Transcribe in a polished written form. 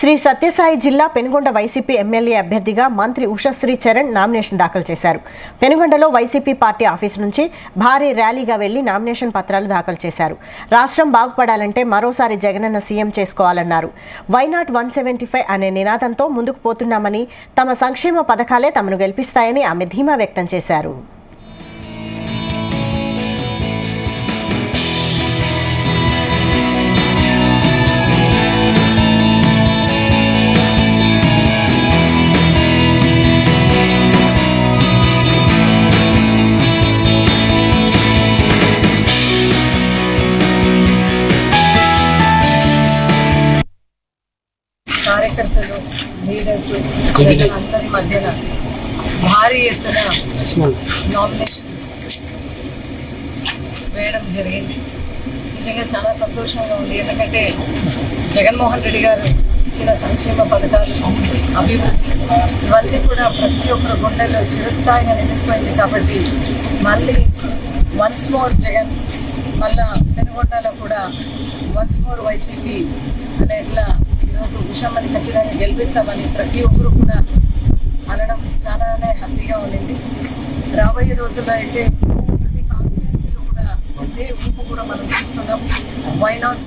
శ్రీ సత్యసాయి జిల్లా Penugonda YCP MLA అభ్యర్థిగా మంత్రి ఉషశ్రీ చరణ్ నామినేషన్ దాఖలు చేశారు. పెనుగొండలో వైసీపీ పార్టీ ఆఫీసు నుంచి భారీ ర్యాలీగా వెళ్లి నామినేషన్ పత్రాలు దాఖలు చేశారు. రాష్ట్రం బాగుపడాలంటే మరోసారి జగనన్న సీఎం చేసుకోవాలన్నారు. వైనాట్ 175 అనే నినాదంతో ముందుకు పోతున్నామని, తమ సంక్షేమ పథకాలే తమను గెలిపిస్తాయని ఆమె ధీమా వ్యక్తం చేశారు. కార్యకర్తలు, లీడర్స్, అందరి మధ్యన భారీ ఎత్తున నామినేషన్స్ వేయడం జరిగింది. నిజంగా చాలా సంతోషంగా ఉంది. ఎందుకంటే జగన్మోహన్ రెడ్డి గారు ఇచ్చిన సంక్షేమ పథకాలు, అభివృద్ధి ఇవన్నీ కూడా ప్రతి ఒక్కరు గుండెల్లో చిరస్థాయిగా నిలిచిపోయింది. కాబట్టి మళ్ళీ వన్స్ మోర్ జగన్, మళ్ళా పెనుగొండలో కూడా వన్స్ మోర్ వైసీపీ అనేట్లా ఈరోజు ఉషమ్మని ఖచ్చితంగా గెలిపిస్తామని ప్రతి ఒక్కరు కూడా అనడం చాలానే హ్యాపీగా ఉండింది. రాబోయే రోజుల్లో అయితే ప్రతి కాన్స్టిట్యున్సీలో కూడా అదే ఊపు కూడా మనం చూస్తున్నాం. వైనాట్